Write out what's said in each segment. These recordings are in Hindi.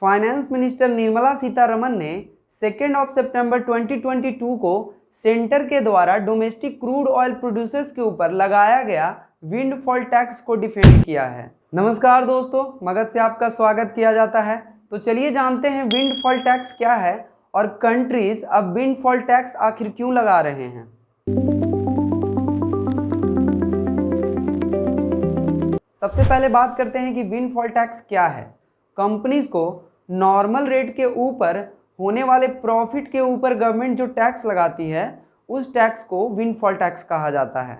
फाइनेंस मिनिस्टर निर्मला सीतारमण ने 2 सितंबर 2022 को सेंटर के द्वारा डोमेस्टिक क्रूड ऑयल प्रोड्यूसर्स के ऊपर लगाया गया विंडफॉल टैक्स को डिफेंड किया है। नमस्कार दोस्तों, मगध से आपका स्वागत किया जाता है। तो चलिए जानते हैं विंडफॉल टैक्स क्या है और कंट्रीज अब विंडफॉल टैक्स आखिर क्यों लगा रहे हैं। सबसे पहले बात करते हैं कि विंडफॉल टैक्स क्या है। कंपनीज को नॉर्मल रेट के ऊपर होने वाले प्रॉफिट के ऊपर गवर्नमेंट जो टैक्स लगाती है उस टैक्स को विंडफॉल टैक्स कहा जाता है।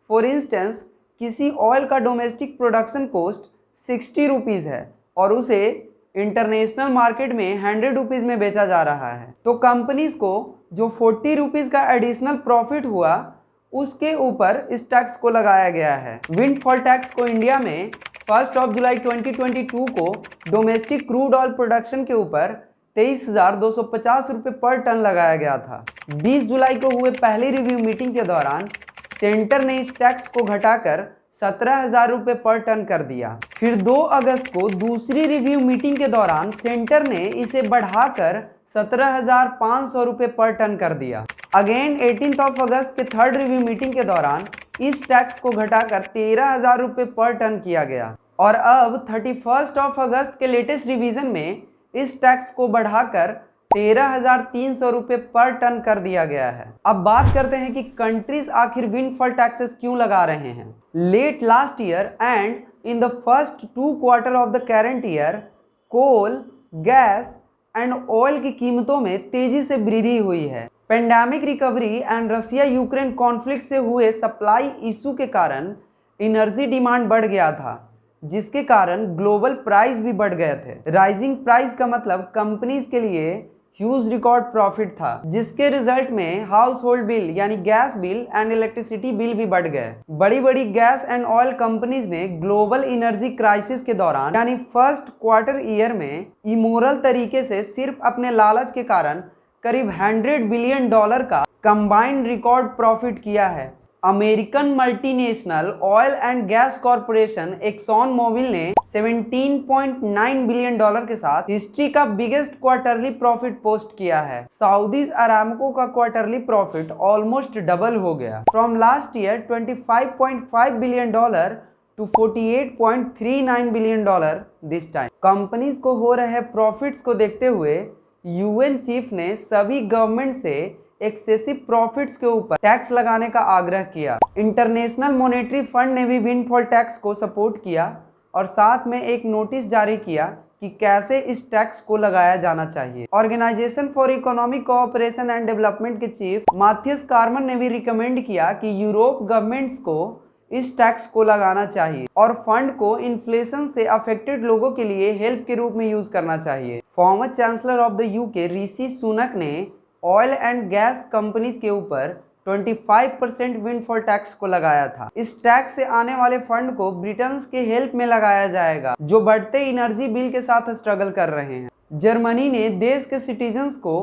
फॉर इंस्टेंस, किसी ऑयल का डोमेस्टिक प्रोडक्शन कॉस्ट 60 रुपीज़ है और उसे इंटरनेशनल मार्केट में 100 रुपीज़ में बेचा जा रहा है, तो कंपनीज को जो 40 रुपीज़ का एडिशनल प्रॉफिट हुआ उसके ऊपर इस टैक्स को लगाया गया है। विंडफॉल टैक्स को इंडिया में 1 जुलाई 2022 को डोमेस्टिक क्रूड ऑयल प्रोडक्शन के ऊपर 23,250 रुपये पर टन लगाया गया था। 20 जुलाई को हुए पहली रिव्यू मीटिंग के दौरान सेंटर ने इस टैक्स को घटाकर 17,000 रुपये पर टन कर दिया। फिर 2 अगस्त को दूसरी रिव्यू मीटिंग के दौरान सेंटर ने इसे बढ़ाकर 17,500 रुपये पर टन कर दिया। अगेन 18 अगस्त के थर्ड रिव्यू मीटिंग के दौरान इस टैक्स को घटाकर 13,000 रुपये पर टन किया गया और अब 31 अगस्त के लेटेस्ट रिवीजन में इस टैक्स को बढ़ाकर 13,300 रुपये पर टन कर दिया गया है। अब बात करते हैं कि कंट्रीज आखिर विंडफॉल टैक्सेस क्यों लगा रहे हैं। Late last year and in the first 2 quarter of the current year coal, gas and oil की कीमतों में तेजी से वृद्धि हुई है। Pandemic recovery and Russia Ukraine conflict से हुए सप्लाई इशू के कारण एनर्जी डिमांड बढ़ गया था, जिसके कारण ग्लोबल प्राइस भी बढ़ गए थे। राइजिंग प्राइस का मतलब कंपनीज के लिए ह्यूज रिकॉर्ड प्रॉफिट था, जिसके रिजल्ट में हाउस होल्ड बिल यानी gas bill and electricity bill भी बढ़ गए। बड़ी बड़ी गैस एंड ऑयल कंपनीज ने ग्लोबल एनर्जी क्राइसिस के दौरान यानी फर्स्ट क्वार्टर ईयर में इमोरल तरीके से सिर्फ अपने लालच के कारण करीब $100 बिलियन का कंबाइंड रिकॉर्ड प्रॉफिट किया है। American multinational oil and gas corporation Exxon Mobil ने $17.9 बिलियन के साथ हिस्ट्री का बिगेस्ट क्वार्टरली प्रॉफिट पोस्ट किया है। सऊदीज अरामको का क्वार्टरली प्रॉफिट ऑलमोस्ट डबल हो गया, from last year $25.5 billion to $48.39 billion this time. Companies को हो रहे प्रॉफिट्स को देखते हुए यूएन चीफ ने सभी गवर्नमेंट से एक्सेसिव प्रॉफिट्स के ऊपर टैक्स लगाने का आग्रह किया। इंटरनेशनल मॉनेटरी फंड ने भी विंडफॉल टैक्स को सपोर्ट किया और साथ में एक नोटिस जारी किया कि कैसे इस टैक्स को लगाया जाना चाहिए। Organisation for economic cooperation and development के चीफ माथियस कार्मन ने भी रिकमेंड किया कि यूरोप गवर्नमेंट्स को इस टैक्स को लगाना चाहिए और फंड को इन्फ्लेशन से अफेक्टेड लोगों के लिए हेल्प के रूप में यूज करना चाहिए। Former chancellor of the UK Rishi Sunak ने ऑयल एंड गैस कंपनीज के ऊपर 25% विंडफॉल टैक्स को लगाया था। इस टैक्स से आने वाले फंड को ब्रिटेन के हेल्प में लगाया जाएगा, जो बढ़ते एनर्जी बिल के साथ स्ट्रगल कर रहे हैं। जर्मनी ने देश के सिटीजन्स को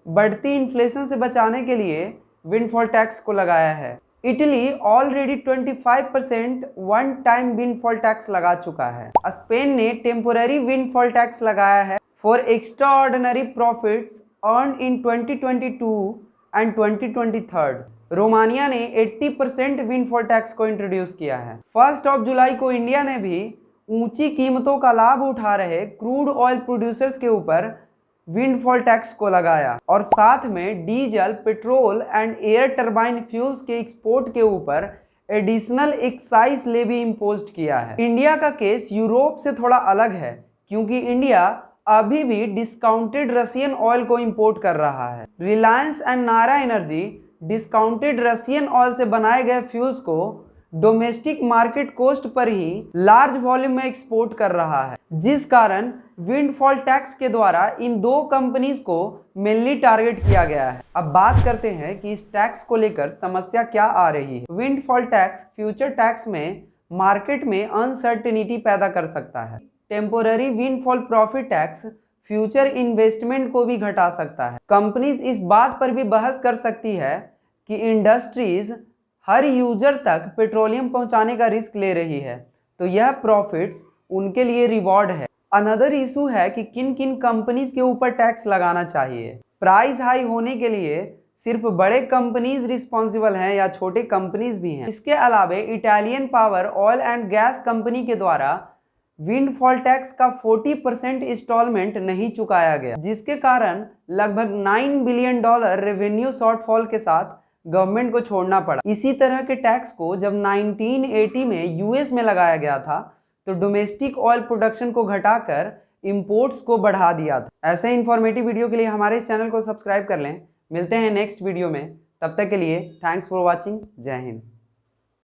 बढ़ती इन्फ्लेशन से बचाने के लिए विंडफॉल टैक्स को लगाया है। Italy already 25% one time windfall tax लगा चुका है। स्पेन ने टेम्पोररी विंडफॉल टैक्स लगाया है for extra ordinary profits earned in 2022 and 2023। Romania ने 80% विंडफॉल टैक्स को इंट्रोड्यूस किया है। 1 जुलाई को इंडिया ने भी ऊंची कीमतों का लाभ उठा रहे क्रूड ऑयल प्रोड्यूसर्स के ऊपर विंडफॉल टैक्स को लगाया और साथ में diesel, petrol and air turbine fuels के एक्सपोर्ट के ऊपर एडिशनल एक्साइज लेवी इम्पोज किया है। इंडिया का केस यूरोप से थोड़ा अलग है, क्योंकि इंडिया अभी भी डिस्काउंटेड रशियन ऑयल को इंपोर्ट कर रहा है। रिलायंस एंड नारा एनर्जी डिस्काउंटेड रशियन ऑयल से बनाए गए फ्यूल्स को डोमेस्टिक मार्केट कॉस्ट पर ही लार्ज वॉल्यूम में एक्सपोर्ट कर रहा है, जिस कारण विंडफॉल टैक्स के द्वारा इन 2 कंपनीज को मेनली टारगेट किया गया है। अब बात करते हैं कि इस टैक्स को लेकर समस्या क्या आ रही है। विंडफॉल टैक्स फ्यूचर टैक्स में मार्केट में अनसर्टेनिटी पैदा कर सकता है। Temporary windfall profit tax future investment को भी घटा सकता है। कंपनीज इस बात पर भी बहस कर सकती है कि इंडस्ट्रीज हर यूजर तक पेट्रोलियम पहुंचाने का रिस्क ले रही है, तो यह प्रॉफिट्स उनके लिए रिवॉर्ड है। अनदर इशू है कि किन किन कंपनीज के ऊपर टैक्स लगाना चाहिए। प्राइस हाई होने के लिए सिर्फ बड़े कंपनीज रिस्पॉन्सिबल हैं या छोटे कंपनीज भी हैं। इसके अलावा Italian power oil and gas company के द्वारा विंडफॉल टैक्स का 40% इंस्टॉलमेंट नहीं चुकाया गया, जिसके कारण लगभग $9 बिलियन रेवेन्यू शॉर्टफॉल के साथ गवर्नमेंट को छोड़ना पड़ा। इसी तरह के टैक्स को जब 1980 में यूएस में लगाया गया था तो डोमेस्टिक ऑयल प्रोडक्शन को घटाकर इंपोर्ट्स को बढ़ा दिया था। ऐसे इंफॉर्मेटिव वीडियो के लिए हमारे इस चैनल को सब्सक्राइब कर लें। मिलते हैं नेक्स्ट वीडियो में, तब तक के लिए थैंक्स फॉर वॉचिंग। जय हिंद।